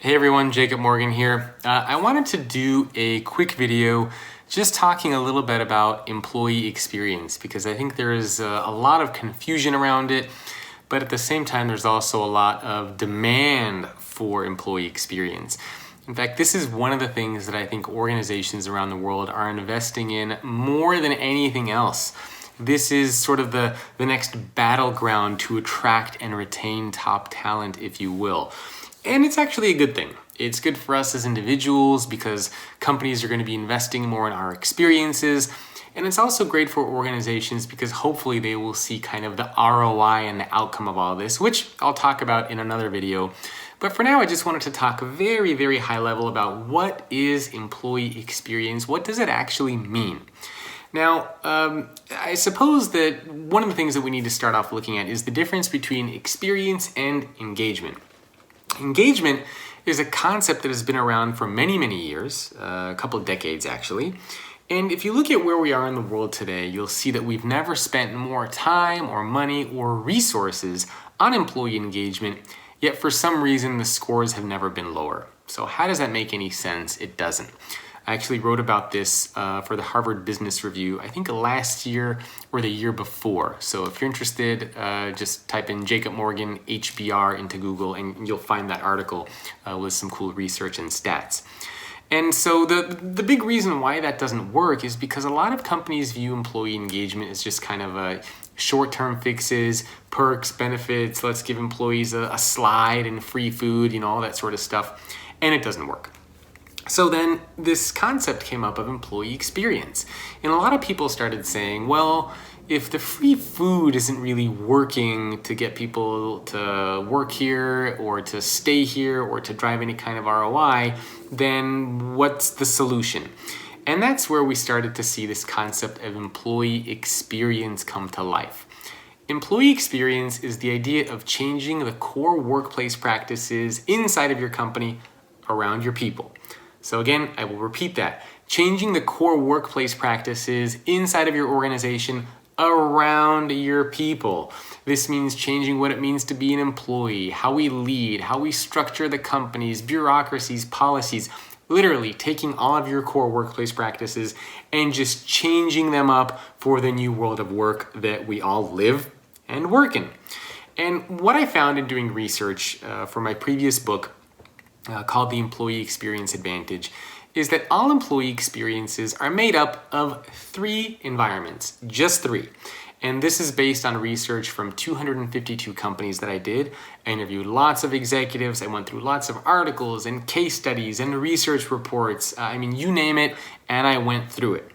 Hey everyone, Jacob Morgan here. I wanted to do a quick video just talking a little bit about employee experience because I think there is a lot of confusion around it, but at the same time there's also a lot of demand for employee experience. In fact, this is one of the things that I think organizations around the world are investing in more than anything else. This is sort of the next battleground to attract and retain top talent, if you will. And it's actually a good thing. It's good for us as individuals because companies are going to be investing more in our experiences. And it's also great for organizations because hopefully they will see kind of the ROI and the outcome of all this, which I'll talk about in another video. But for now, I just wanted to talk very, very high level about what is employee experience? What does it actually mean? Now, I suppose that one of the things that we need to start off looking at is the difference between experience and engagement. Engagement is a concept that has been around for many, many years, a couple of decades actually. And if you look at where we are in the world today, you'll see that we've never spent more time or money or resources on employee engagement, yet for some reason the scores have never been lower. So how does that make any sense? It doesn't. I actually wrote about this for the Harvard Business Review, I think last year or the year before. So if you're interested, just type in Jacob Morgan HBR into Google and you'll find that article with some cool research and stats. And so the big reason why that doesn't work is because a lot of companies view employee engagement as just kind of a short-term fixes, perks, benefits, let's give employees a slide and free food, all that sort of stuff, and it doesn't work. So then this concept came up of employee experience. And a lot of people started saying, well, if the free food isn't really working to get people to work here or to stay here or to drive any kind of ROI, then what's the solution? And that's where we started to see this concept of employee experience come to life. Employee experience is the idea of changing the core workplace practices inside of your company around your people. So again, I will repeat that. Changing the core workplace practices inside of your organization around your people. This means changing what it means to be an employee, how we lead, how we structure the companies, bureaucracies, policies, literally taking all of your core workplace practices and just changing them up for the new world of work that we all live and work in. And what I found in doing research for my previous book, called The Employee Experience Advantage, is that all employee experiences are made up of 3 environments, just 3. And this is based on research from 252 companies that I did. I interviewed lots of executives. I went through lots of articles and case studies and research reports. You name it, and I went through it.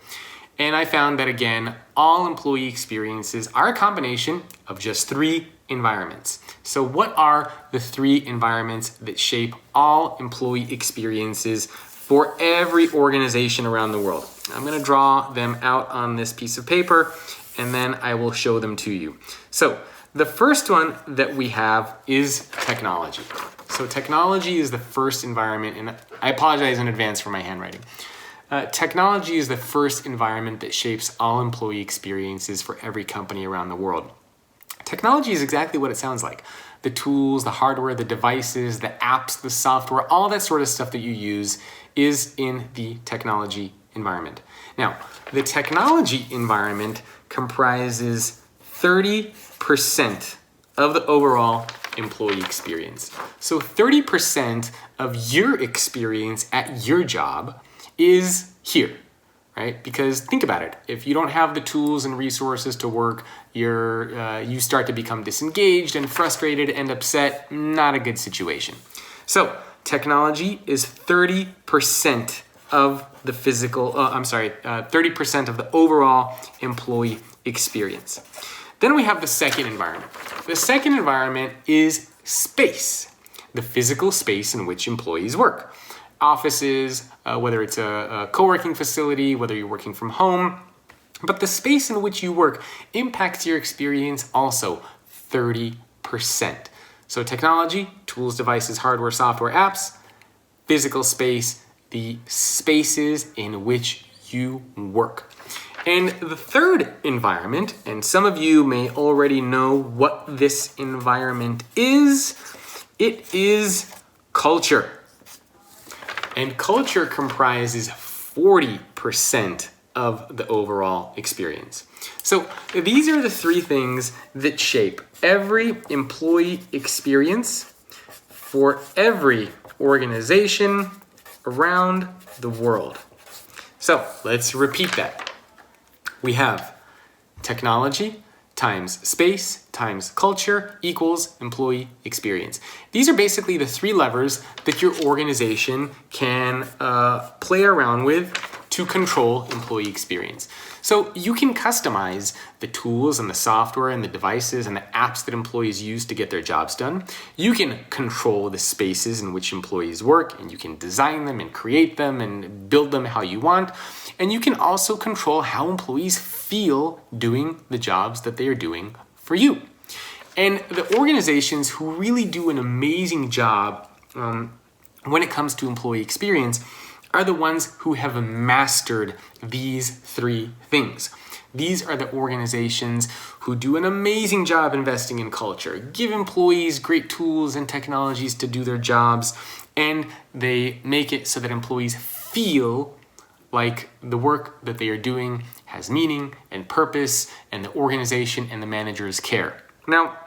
And I found that, again, all employee experiences are a combination of just 3 environments. So what are the 3 environments that shape all employee experiences for every organization around the world? I'm going to draw them out on this piece of paper and then I will show them to you. So the first one that we have is technology. So technology is the first environment, and I apologize in advance for my handwriting. Technology is the first environment that shapes all employee experiences for every company around the world. Technology is exactly what it sounds like. The tools, the hardware, the devices, the apps, the software, all that sort of stuff that you use is in the technology environment. Now, the technology environment comprises 30% of the overall employee experience. So 30% of your experience at your job is here. Right? Because think about it. If you don't have the tools and resources to work, you start to become disengaged and frustrated and upset. Not a good situation. So technology is 30% of the 30% of the overall employee experience. Then we have the second environment. The second environment is space, the physical space in which employees work. Offices, whether it's a co-working facility, whether you're working from home, but the space in which you work impacts your experience also 30%. So technology, tools, devices, hardware, software, apps, physical space, the spaces in which you work. And the third environment, and some of you may already know what this environment is, it is culture. And culture comprises 40% of the overall experience. So these are the three things that shape every employee experience for every organization around the world. So let's repeat that. We have technology times space times culture equals employee experience. These are basically the three levers that your organization can play around with to control employee experience. So you can customize the tools and the software and the devices and the apps that employees use to get their jobs done. You can control the spaces in which employees work, and you can design them and create them and build them how you want. And you can also control how employees feel doing the jobs that they are doing for you. And the organizations who really do an amazing job when it comes to employee experience are the ones who have mastered these three things. These are the organizations who do an amazing job investing in culture, give employees great tools and technologies to do their jobs, and they make it so that employees feel like the work that they are doing has meaning and purpose, and the organization and the managers care. Now,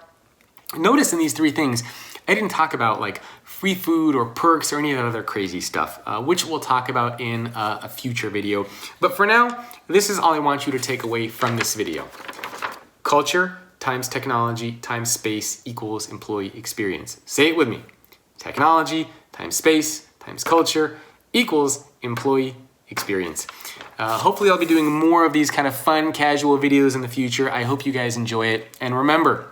notice in these three things, I didn't talk about like free food or perks or any of that other crazy stuff, which we'll talk about in a future video. But for now, this is all I want you to take away from this video. Culture times technology times space equals employee experience. Say it with me. Technology times space times culture equals employee experience. Hopefully I'll be doing more of these kind of fun, casual videos in the future. I hope you guys enjoy it. And remember,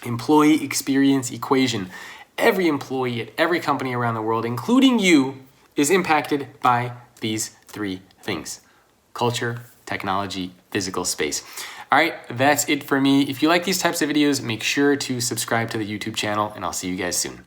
employee experience equation. Every employee at every company around the world, including you, is impacted by these three things: culture, technology, physical space. All right, that's it for me. If you like these types of videos, make sure to subscribe to the YouTube channel, and I'll see you guys soon.